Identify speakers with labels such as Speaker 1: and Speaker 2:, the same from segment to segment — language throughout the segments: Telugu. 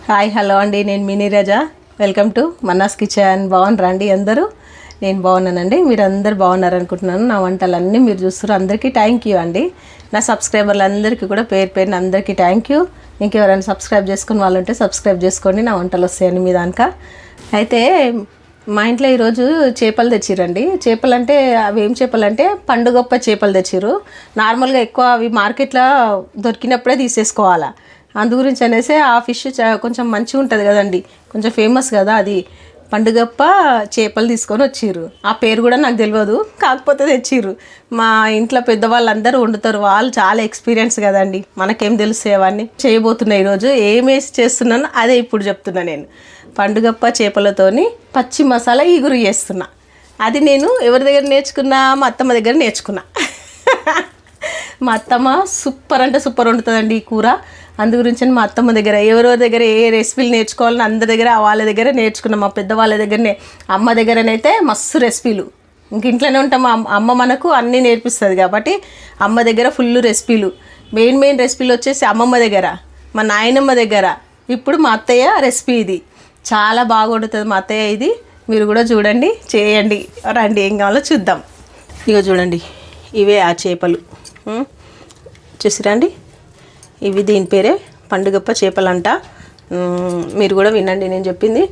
Speaker 1: హాయ్ హలో అండి, నేను మీ Neeraja. Welcome to Manna's kitchen. బాగున్నారా అండి అందరూ? నేను బాగున్నానండి. మీరు అందరు బాగున్నారు అనుకుంటున్నాను. నా వంటలన్నీ మీరు చూస్తారు. అందరికీ థ్యాంక్ యూ అండి. నా సబ్స్క్రైబర్లు అందరికీ కూడా పేరు పేరున అందరికీ థ్యాంక్ యూ. ఇంకెవరైనా సబ్స్క్రైబ్ చేసుకుని వాళ్ళు ఉంటే సబ్స్క్రైబ్ చేసుకోండి. నా వంటలు వస్తాయండి మీ దానిక. అయితే మా ఇంట్లో ఈరోజు చేపలు తెచ్చిరండి. చేపలు అంటే అవి ఏం చేపలు అంటే పండుగొప్ప చేపలు తెచ్చిర్రు. నార్మల్గా ఎక్కువ అవి మార్కెట్లో దొరికినప్పుడే తీసేసుకోవాలా. అందు గురించి అనేసి ఆ ఫిష్ కొంచెం మంచిగా ఉంటుంది కదండి, కొంచెం ఫేమస్ కదా అది. పండుగప్ప చేపలు తీసుకొని వచ్చిర్రు. ఆ పేరు కూడా నాకు తెలియదు, కాకపోతే తెచ్చిర్రు. మా ఇంట్లో పెద్దవాళ్ళందరూ వండుతారు, వాళ్ళు చాలా ఎక్స్పీరియన్స్ కదండి, మనకేం తెలుసు. అవన్నీ చేయబోతున్నా ఈరోజు. ఏమేసి చేస్తున్నాను అదే ఇప్పుడు చెప్తున్నా. నేను పండుగప్ప చేపలతోని పచ్చి మసాలా ఈగురు చేస్తున్నా. అది నేను ఎవరి దగ్గర నేర్చుకున్నా? మా అత్తమ్మ దగ్గర నేర్చుకున్నా. మా అత్తమ్మ సూపర్ అంటే సూపర్ వండుతుందండి ఈ కూర. అందు గురించి మా అత్తమ్మ దగ్గర ఎవరెవరి దగ్గర ఏ రెసిపీలు నేర్చుకోవాలని అందరి దగ్గర వాళ్ళ దగ్గర నేర్చుకున్నాం. మా పెద్దవాళ్ళ దగ్గరనే, అమ్మ దగ్గరనైతే మస్తు రెసిపీలు. ఇంక ఇంట్లోనే ఉంటాం, అమ్మ మనకు అన్నీ నేర్పిస్తుంది కాబట్టి అమ్మ దగ్గర ఫుల్ రెసిపీలు. మెయిన్ రెసిపీలు వచ్చేసి అమ్మమ్మ దగ్గర, మా నాయనమ్మ దగ్గర. ఇప్పుడు మా అత్తయ్య రెసిపీ ఇది చాలా బాగా వండుతుంది మా అత్తయ్య. ఇది మీరు కూడా చూడండి, చేయండి, రండి, ఏం కావాలో చూద్దాం. ఇక చూడండి, ఇవే ఆ చేపలు చూసిరండి. ఇవి దీని పేరే పండుగప్ప చేపలంట. మీరు కూడా వినండి నేను చెప్పింది.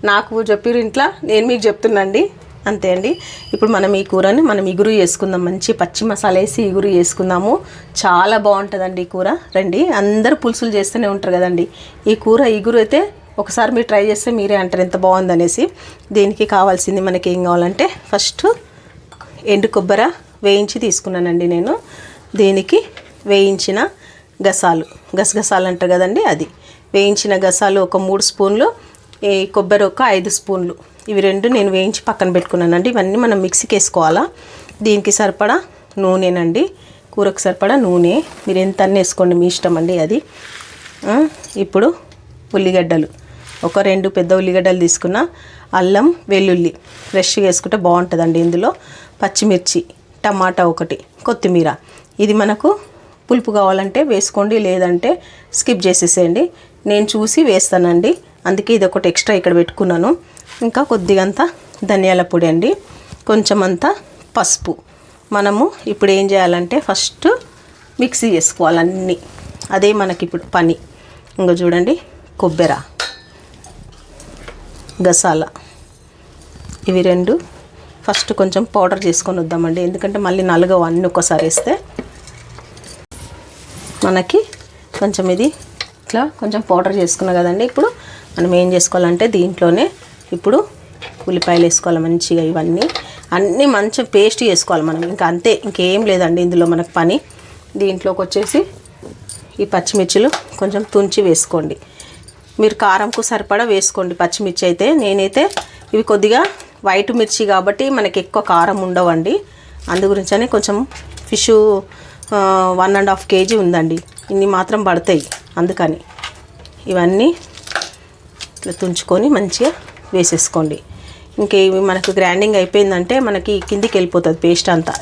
Speaker 1: నాకు చెప్పిరు ఇంట్లో, నేను మీకు చెప్తున్నాండి, అంతే అండి. ఇప్పుడు మనం ఈ కూరని ఇగురు చేసుకుందాం. మంచి పచ్చి మసాలా వేసి ఇగురు చేసుకుందాము. చాలా బాగుంటుందండి ఈ కూర. రండి, అందరు పులుసులు చేస్తూనే ఉంటారు కదండి. ఈ కూర ఇగురు అయితే ఒకసారి మీరు ట్రై చేస్తే మీరే అంటారు ఎంత బాగుందనేసి. దీనికి కావాల్సింది మనకి ఏం కావాలంటే, ఫస్ట్ ఎండు కొబ్బరి వేయించి తీసుకున్నానండి నేను. దీనికి వేయించిన గసగసాలు అంటారు కదండి, అది వేయించిన గసాలు ఒక 3 స్పూన్లు, ఈ కొబ్బరి ఒక 5 స్పూన్లు. ఇవి రెండు నేను వేయించి పక్కన పెట్టుకున్నానండి. ఇవన్నీ మనం మిక్సీకి వేసుకోవాలా. దీనికి సరిపడా నూనెనండి, కూరకు సరిపడా నూనె. మీరు ఎంత అన్నీ వేసుకోండి, మీ ఇష్టం అండి అది. ఇప్పుడు ఉల్లిగడ్డలు ఒక 2 పెద్ద ఉల్లిగడ్డలు తీసుకున్న. అల్లం వెల్లుల్లి ఫ్రెష్గా వేసుకుంటే బాగుంటుందండి. ఇందులో పచ్చిమిర్చి, టమాటా ఒకటి, కొత్తిమీర. ఇది మనకు పులుపు కావాలంటే వేసుకోండి, లేదంటే స్కిప్ చేసేసేయండి. నేను చూసి వేస్తానండి, అందుకే ఇది ఒకటి ఎక్స్ట్రా ఇక్కడ పెట్టుకున్నాను. ఇంకా కొద్దిగా అంతా ధనియాల పొడి అండి, కొంచెం అంతా పసుపు. మనము ఇప్పుడు ఏం చేయాలంటే ఫస్ట్ మిక్సీ చేసుకోవాలన్నీ, అదే మనకి ఇప్పుడు పని. ఇంకా చూడండి, కొబ్బరి, గసాల, ఇవి రెండు ఫస్ట్ కొంచెం పౌడర్ చేసుకొని వద్దామండి, ఎందుకంటే మళ్ళీ నలుగవు అన్నీ ఒక్కసారి వేస్తే. మనకి కొంచెం ఇది ఇట్లా కొంచెం పౌడర్ చేసుకున్నా కదండి. ఇప్పుడు మనం ఏం చేసుకోవాలంటే దీంట్లోనే ఇప్పుడు ఉల్లిపాయలు వేసుకోవాలి మంచిగా. ఇవన్నీ అన్నీ మంచిగా పేస్ట్ చేసుకోవాలి మనం, ఇంకా అంతే, ఇంకేం లేదండి ఇందులో మనకు పని. దీంట్లోకి వచ్చేసి ఈ పచ్చిమిర్చిలు కొంచెం తుంచి వేసుకోండి. మీరు కారంకు సరిపడా వేసుకోండి పచ్చిమిర్చి అయితే. నేనైతే ఇవి కొద్దిగా వైట్ మిర్చి కాబట్టి మనకి ఎక్కువ కారం ఉండవండి. అందు గురించనే కొంచెం ఫిష్ 1.5 kg ఉందండి, ఇన్ని మాత్రం పడతాయి. అందుకని ఇవన్నీ ఇట్లా తుంచుకొని మంచిగా వేసేసుకోండి. ఇంకా ఇవి మనకు గ్రైండింగ్ అయిపోయిందంటే మనకి కిందికి వెళ్ళిపోతుంది పేస్ట్ అంతా.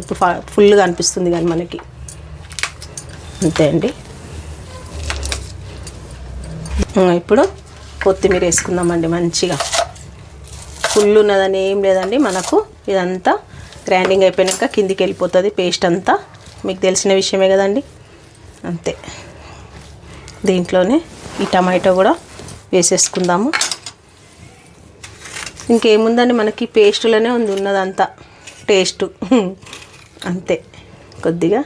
Speaker 1: ఇప్పుడు ఫుల్గా అనిపిస్తుంది కానీ మనకి, అంతే అండి. ఇప్పుడు కొత్తిమీర వేసుకుందామండి మంచిగా. ఫుల్ ఉన్నదని ఏం లేదండి, మనకు ఇదంతా గ్రైండింగ్ అయిపోయాక కిందికి వెళ్ళిపోతుంది పేస్ట్ అంతా, మీకు తెలిసిన విషయమే కదండి, అంతే. దీంట్లోనే ఈ టమాటో కూడా వేసేసుకుందాము. ఇంకేముందండి, మనకి పేస్టులోనే ఉన్నదంతా టేస్ట్, అంతే. కొద్దిగా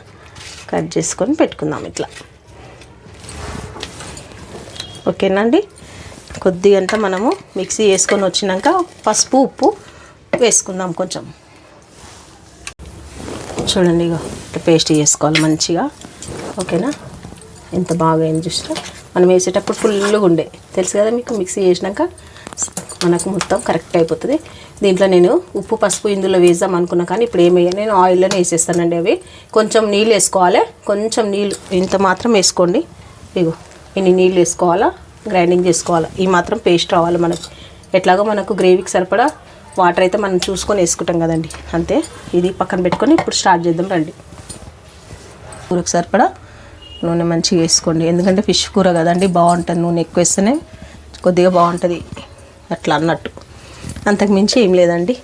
Speaker 1: కట్ చేసుకొని పెట్టుకుందాం ఇట్లా, ఓకేనండి. కొద్దిగా అంతా మనము మిక్సీ వేసుకొని వచ్చినాక పసుపు ఉప్పు వేసుకుందాం కొంచెం. చూడండి, ఇక పేస్ట్ చేసుకోవాలి మంచిగా, ఓకేనా. ఎంత బాగా ఏం చూసినా మనం వేసేటప్పుడు ఫుల్గా ఉండే తెలుసు కదా మీకు. మిక్సీ చేసినాక మనకు మొత్తం కరెక్ట్ అయిపోతుంది. దీంట్లో నేను ఉప్పు పసుపు ఇందులో వేద్దాం అనుకున్నా, కానీ ఇప్పుడు ఏమయ్యా నేను ఆయిల్లోనే వేసేస్తానండి. అవి కొంచెం నీళ్ళు వేసుకోవాలి, కొంచెం నీళ్ళు ఇంత మాత్రం వేసుకోండి. ఇగో ఇన్ని నీళ్ళు వేసుకోవాలా, గ్రైండింగ్ చేసుకోవాలి. ఈ మాత్రం పేస్ట్ రావాలి మనకు. ఎట్లాగో మనకు గ్రేవీకి సరిపడా వాటర్ అయితే మనం చూసుకొని వేసుకుంటాం కదండి, అంతే. ఇది పక్కన పెట్టుకొని ఇప్పుడు స్టార్ట్ చేద్దాం రండి. కూరకు సరిపడా నూనె మంచిగా వేసుకోండి, ఎందుకంటే ఫిష్ కూర కదండి, బాగుంటుంది. నూనె ఎక్కువ వేస్తేనే కొద్దిగా బాగుంటుంది అట్లా అన్నట్టు. అంతకు మించి ఏం లేదండి.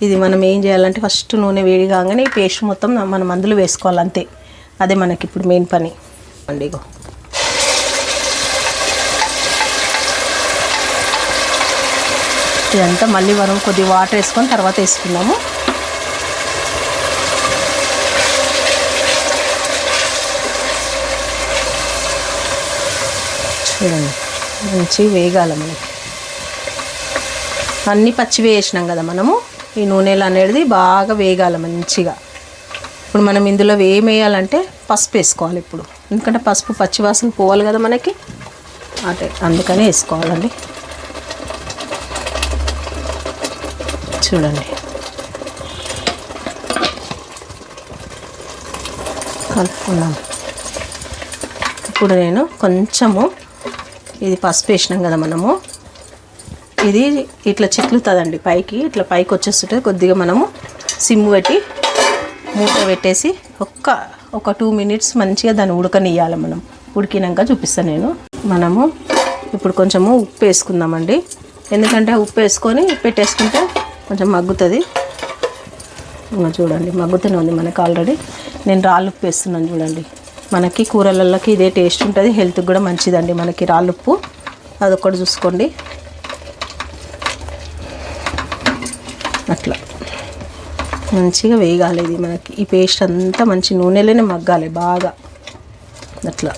Speaker 1: ఇది మనం ఏం చేయాలంటే ఫస్ట్ నూనె వేడి కాగానే ఈ పేస్ట్ మొత్తం మనం అందులో వేసుకోవాలి, అంతే. అదే మనకి ఇప్పుడు మెయిన్ పని అండి. ఇగో ఇదంతా మళ్ళీ మనం కొద్దిగా వాటర్ వేసుకొని తర్వాత వేసుకుందాము. చూడండి మంచి వేగాలి మనకి. అన్నీ పచ్చివి వేసినాం కదా మనము, ఈ నూనెలు అనేది బాగా వేగాలి మంచిగా. ఇప్పుడు మనం ఇందులో ఏం వేయాలంటే పసుపు వేసుకోవాలి ఇప్పుడు, ఎందుకంటే పసుపు పచ్చివాసన పోవాలి కదా మనకి, అదే అందుకనే వేసుకోవాలండి. చూడండి కలుపుకున్నాం. ఇప్పుడు నేను కొంచెము ఇది పసుపు వేసినాం కదా మనము, ఇది ఇట్లా చిట్లుతుందండి పైకి, ఇట్లా పైకి వచ్చేస్తుంటే కొద్దిగా మనము సిమ్ పెట్టి మూత పెట్టేసి ఒక 2 minutes మంచిగా దాన్ని ఉడకనియాలి. మనం ఉడికినాక చూపిస్తాను నేను. మనము ఇప్పుడు కొంచెము ఉప్పు వేసుకుందామండి, ఎందుకంటే ఉప్పు వేసుకొని పెట్టేసుకుంటే కొంచెం మగ్గుతుంది. చూడండి మగ్గుతూనే ఉంది మనకి ఆల్రెడీ. నేను రాళ్ళు ఉప్పు వేస్తున్నాను చూడండి. మనకి కూరలకి ఇదే టేస్ట్ ఉంటుంది, హెల్త్కి కూడా మంచిదండి మనకి రాళ్ళుప్పు, అదొక్కటి చూసుకోండి. అట్లా మంచిగా వేగాలి ఇది మనకి, ఈ పేస్ట్ అంతా మంచి నూనెలోనే మగ్గాలి బాగా అట్లా.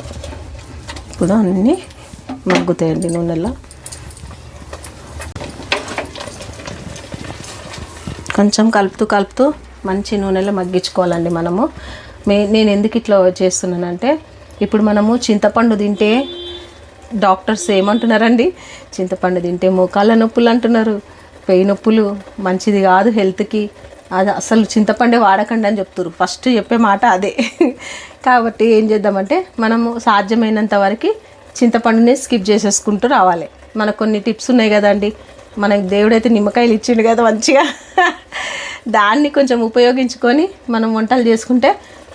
Speaker 1: ఇప్పుడు అన్నీ మగ్గుతాయండి నూనెలో. కొంచెం కలుపుతూ మంచి నూనెలో మగ్గించుకోవాలండి మనము. నేను ఎందుకు ఇట్లా చేస్తున్నానంటే, ఇప్పుడు మనము చింతపండు తింటే డాక్టర్స్ ఏమంటున్నారండి, చింతపండు తింటే మోకాళ్ళ నొప్పులు అంటున్నారు, పెయి నొప్పులు, మంచిది కాదు హెల్త్కి, అది అసలు చింతపండే వాడకండి అని చెప్తారు. ఫస్ట్ చెప్పే మాట అదే. కాబట్టి ఏం చేద్దామంటే మనము సాధ్యమైనంత వరకు చింతపండుని స్కిప్ చేసేసుకుంటూ రావాలి. మనకు కొన్ని టిప్స్ ఉన్నాయి కదండి, మనకు దేవుడైతే నిమ్మకాయలు ఇచ్చిండు కదా మంచిగా, దాన్ని కొంచెం ఉపయోగించుకొని మనం వంటలు చేసుకుంటే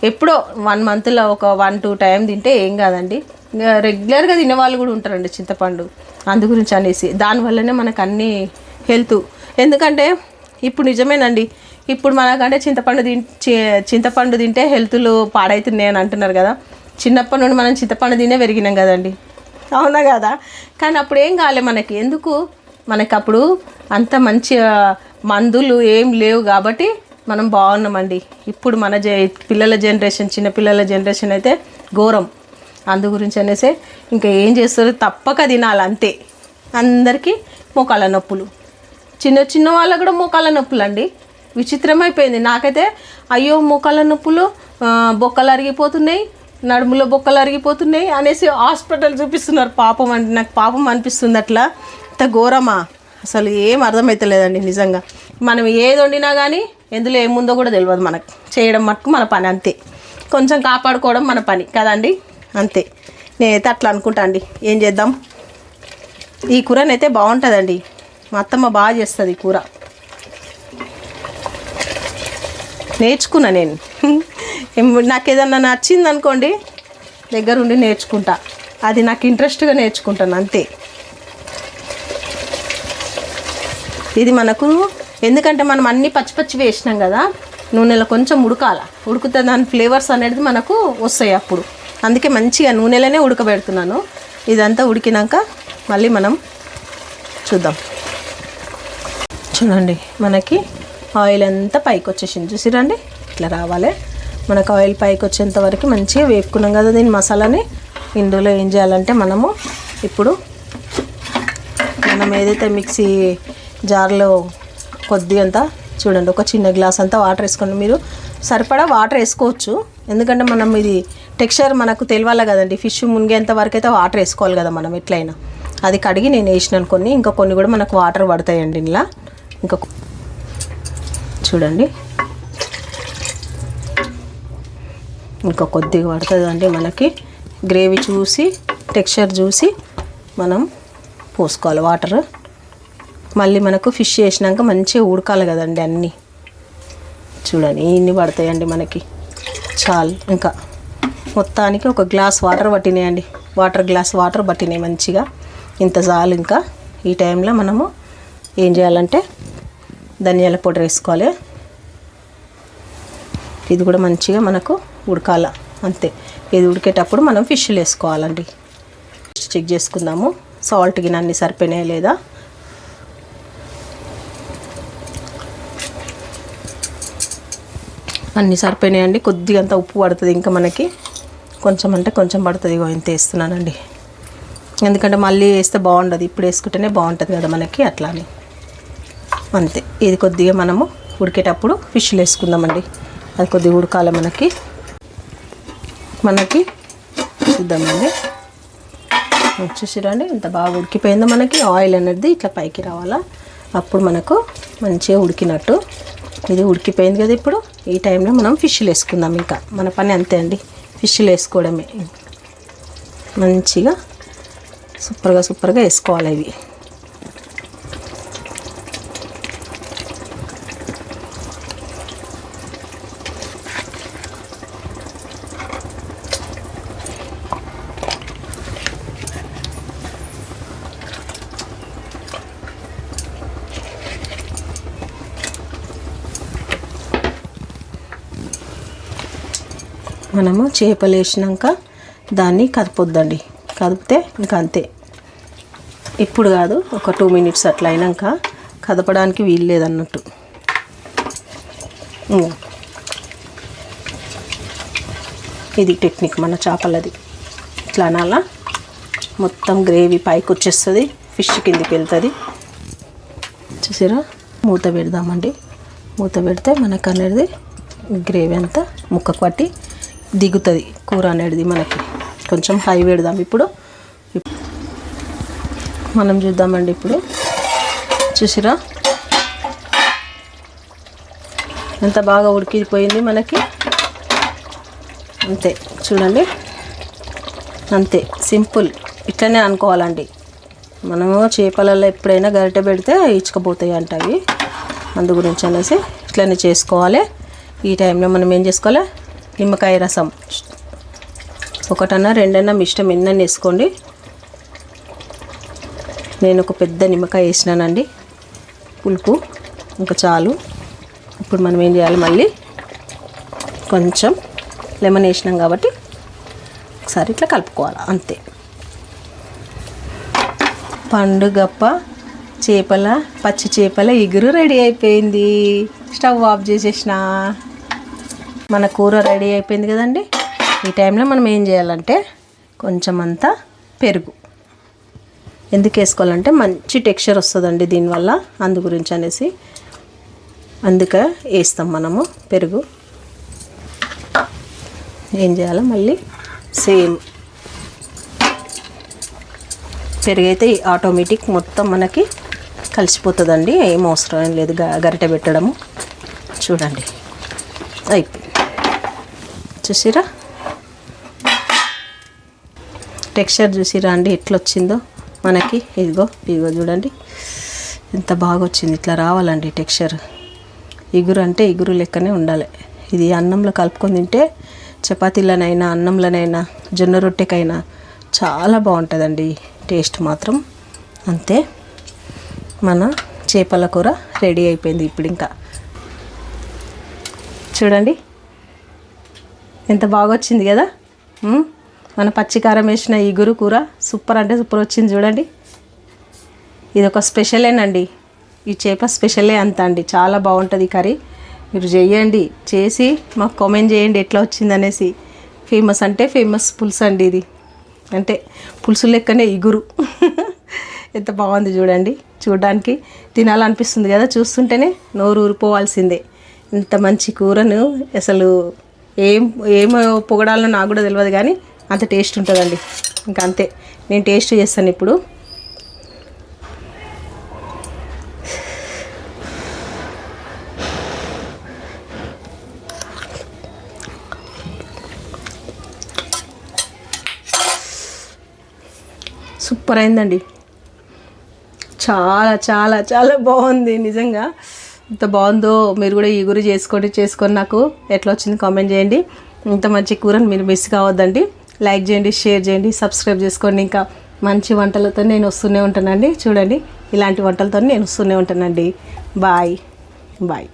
Speaker 1: ఎప్పుడో 1 monthలో ఒక 1-2 times తింటే ఏం కాదండి. రెగ్యులర్గా తినేవాళ్ళు కూడా ఉంటారండి చింతపండు, అందు గురించి అనేసి. దానివల్లనే మనకు అన్ని హెల్త్, ఎందుకంటే ఇప్పుడు నిజమేనండి, ఇప్పుడు మనకంటే చింతపండు తింటే హెల్త్లు పాడవుతున్నాయి అని అంటున్నారు కదా. చిన్నప్పటి నుండి మనం చింతపండు తినే పెరిగినాం కదండి, అవునా కదా. కానీ అప్పుడు ఏం కాలే మనకి, ఎందుకు మనకి అప్పుడు అంత మంచి మందులు ఏం లేవు కాబట్టి మనం బాగున్నామండి. ఇప్పుడు మన పిల్లల జనరేషన్, చిన్నపిల్లల జనరేషన్ అయితే ఘోరం. అందు గురించి అనేసి ఇంకా ఏం చేస్తారు, తప్పక తినాలి అంతే. అందరికీ మోకాళ్ళ నొప్పులు, చిన్న వాళ్ళకు కూడా మోకాళ్ళ నొప్పులు అండి. విచిత్రమైపోయింది నాకైతే. అయ్యో మోకాళ్ళ నొప్పులు, బొక్కలు అరిగిపోతున్నాయి, నడుములో బొక్కలు అరిగిపోతున్నాయి అనేసి హాస్పిటల్ చూపిస్తున్నారు. పాపం అండి, నాకు పాపం అనిపిస్తుంది. అట్లా ఇంత ఘోరమా, అసలు ఏం అర్థమవుతలేదండి నిజంగా. మనం ఏది వండినా కానీ ఎందులో ఏముందో కూడా తెలియదు మనకు. చేయడం మటుకు మన పని అంతే, కొంచెం కాపాడుకోవడం మన పని కదండి, అంతే. నేనైతే అట్లా అనుకుంటా అండి. ఏం చేద్దాం, ఈ కూరనైతే బాగుంటుందండి, మా అత్తమ్మ బాగా చేస్తుంది ఈ కూర. నేర్చుకున్నా నేను. నాకు ఏదన్నా నచ్చింది అనుకోండి దగ్గరుండి నేర్చుకుంటా, అది నాకు ఇంట్రెస్ట్గా నేర్చుకుంటాను అంతే. ఇది మనకు ఎందుకంటే మనం అన్నీ పచ్చి వేసినాం కదా, నూనెలో కొంచెం ఉడుకుతే దాని ఫ్లేవర్స్ అనేది మనకు వస్తాయి అప్పుడు. అందుకే మంచిగా నూనెలోనే ఉడకబెడుతున్నాను. ఇదంతా ఉడికినాక మళ్ళీ మనం చూద్దాం. చూడండి మనకి ఆయిల్ అంతా పైకి వచ్చేసింది, చూసిరండి ఇట్లా రావాలి మనకు. ఆయిల్ పైకి వచ్చేంత వరకు మంచిగా వేపుకున్నాం కదా దీని మసాలాని. ఇందులో ఏం చేయాలంటే మనము ఇప్పుడు మనం ఏదైతే మిక్సీ జార్లో కొద్దిగంత చూడండి, ఒక చిన్న గ్లాస్ అంతా వాటర్ వేసుకోండి. మీరు సరిపడా వాటర్ వేసుకోవచ్చు, ఎందుకంటే మనం ఇది టెక్స్చర్ మనకు తెలియాలి కదండి. ఫిష్ మునిగేంత వరకు అయితే వాటర్ వేసుకోవాలి కదా మనం ఎట్లయినా. అది కడిగి నేను వేసినాను కొన్ని, ఇంకా కొన్ని కూడా మనకు వాటర్ పడతాయండి ఇలా. ఇంకా చూడండి ఇంకా కొద్దిగా పడుతుందండి మనకి. గ్రేవీ చూసి టెక్స్చర్ చూసి మనం పోసుకోవాలి వాటర్. మళ్ళీ మనకు ఫిష్ వేసినాక మంచిగా ఉడకాలి కదండి అన్నీ. చూడండి ఇన్ని పడతాయండి మనకి చాలు. ఇంకా మొత్తానికి ఒక గ్లాస్ వాటర్ పట్టినాయండి. గ్లాస్ వాటర్ పట్టినాయి మంచిగా. ఇంత చాలు. ఇంకా ఈ టైంలో మనము ఏం చేయాలంటే ధనియాల పౌడర్ వేసుకోవాలి. ఇది కూడా మంచిగా మనకు ఉడకాల అంతే. ఇది ఉడికేటప్పుడు మనం ఫిష్లు వేసుకోవాలండి. చెక్ చేసుకుందాము సాల్ట్ గిన అన్నీ సరిపోయినాయా లేదా. అన్నీ సరిపోయినాయండి. కొద్దిగా అంత ఉప్పు పడుతుంది, ఇంకా మనకి కొంచెం అంటే కొంచెం పడుతుంది. ఇంత వేస్తున్నానండి, ఎందుకంటే మళ్ళీ వేస్తే బాగుండదు, ఇప్పుడు వేసుకుంటేనే బాగుంటుంది కదా మనకి, అట్లానే అంతే. ఇది కొద్దిగా మనము ఉడికేటప్పుడు ఫిష్లు వేసుకుందామండి. అది కొద్దిగా ఉడకాలి మనకి చూద్దామండి. చూసిరండి ఎంత బాగా ఉడికిపోయిందో. మనకి ఆయిల్ అనేది ఇట్లా పైకి రావాలా, అప్పుడు మనకు మంచిగా ఉడికినట్టు. ఇది ఉడికిపోయింది కదా. ఇప్పుడు ఈ టైంలో మనం ఫిష్లు వేసుకుందాం. ఇంకా మన పని అంతే అండి, ఫిష్లు వేసుకోవడమే. మంచిగా సూపర్గా వేసుకోవాలి ఇవి. మనము చేపలు వేసినాక దాన్ని కదపొద్దండి. కదిపితే ఇంకా అంతే. ఇప్పుడు కాదు, ఒక 2 minutes అట్లా అయినాక కదపడానికి వీలు లేదన్నట్టు. ఇది టెక్నిక్ మన చేపలది. ఇట్లా అనాలా, మొత్తం గ్రేవీ పైకి వచ్చేస్తుంది, ఫిష్ కిందికి వెళ్తుంది. చూసారా, మూత పెడదామండి. మూత పెడితే మనకు అనేది గ్రేవీ అంతా ముక్కకు పట్టి దిగుతుంది కూర అనేది మనకి. కొంచెం హై పెడదాం. ఇప్పుడు మనం చూద్దామండి. ఇప్పుడు చూసిరా ఎంత బాగా ఉడికిపోయింది మనకి. అంతే చూడండి, అంతే సింపుల్. ఇట్లనే అనుకోవాలండి. మనము చేపలలో ఎప్పుడైనా గరిటె పెడితే ఇచ్చుకపోతాయి అంటవి, అందు గురించి అనేసి ఇట్లనే చేసుకోవాలి. ఈ టైంలో మనం ఏం చేసుకోవాలి, నిమ్మకాయ రసం 1 2 మీ ఇష్టం ఎన్నని వేసుకోండి. నేను ఒక పెద్ద నిమ్మకాయ వేసినానండి పులుపు, ఇంకా చాలు. ఇప్పుడు మనం ఏం చేయాలి, మళ్ళీ కొంచెం లెమన్ వేసినాం కాబట్టి ఒకసారి ఇట్లా కలుపుకోవాలి అంతే. పండుగప్ప పచ్చి చేపల ఇగురు రెడీ అయిపోయింది. స్టవ్ ఆఫ్ చేసేసిన మన కూర రెడీ అయిపోయింది కదండి. ఈ టైంలో మనం ఏం చేయాలంటే కొంచెం అంతా పెరుగు ఎందుకు వేసుకోవాలంటే మంచి టెక్స్చర్ వస్తుందండి దీనివల్ల, అందు గురించి అనేసి అందుకే వేస్తాం మనము పెరుగు. ఏం చేయాలో మళ్ళీ సేమ్ పెరుగు అయితే ఆటోమేటిక్ మొత్తం మనకి కలిసిపోతుందండి, ఏం అవసరం లేదు గరిటె పెట్టడము. చూడండి అయిపోయింది. చూసిరా టెక్స్చర్, చూసిరా అండి ఎట్లా వచ్చిందో మనకి. ఇదిగో చూడండి ఎంత బాగా వచ్చింది. ఇట్లా రావాలండి టెక్స్చర్. ఇగురు అంటే ఇగురు లెక్కనే ఉండాలి. ఇది అన్నంలో కలుపుకొని తింటే, చపాతీలనైనా అన్నంలోనైనా జొన్న రొట్టెకైనా చాలా బాగుంటుందండి టేస్ట్ మాత్రం. అంతే, మన చేపల కూర రెడీ అయిపోయింది. ఇప్పుడు ఇంకా చూడండి ఎంత బాగా వచ్చింది కదా. మన పచ్చికారం వేసిన ఇగురు కూర సూపర్ అంటే సూపర్ వచ్చింది చూడండి. ఇది ఒక స్పెషలేనండి, ఈ చేప స్పెషలే అంత అండి. చాలా బాగుంటుంది కర్రీ. మీరు చేయండి, చేసి మాకు కామెంట్ చేయండి ఎట్లా వచ్చింది అనేసి. ఫేమస్ అంటే ఫేమస్ పులుసు అండి ఇది, అంటే పులుసు లెక్కనే ఇగురు. ఎంత బాగుంది చూడండి, చూడడానికి తినాలనిపిస్తుంది కదా, చూస్తుంటేనే నోరు ఊరిపోవాల్సిందే. ఇంత మంచి కూరను అసలు ఏం పొగడాలో నాకు కూడా తెలియదు, కానీ అంత టేస్ట్ ఉంటుందండి. ఇంకా అంతే, నేను టేస్ట్ చేస్తాను ఇప్పుడు. సూపర్ అయిందండి, చాలా చాలా చాలా బాగుంది నిజంగా. ఎంత బాగుందో. మీరు కూడా ఈ గురి చేసుకొని నాకు ఎట్లా వచ్చింది కామెంట్ చేయండి. ఇంత మంచి కూరని మీరు మిస్ కావద్దండి. లైక్ చేయండి, షేర్ చేయండి, సబ్స్క్రైబ్ చేసుకోండి. ఇంకా మంచి వంటలతో నేను వస్తూనే ఉంటానండి. చూడండి, ఇలాంటి వంటలతో నేను వస్తూనే ఉంటానండి. Bye bye.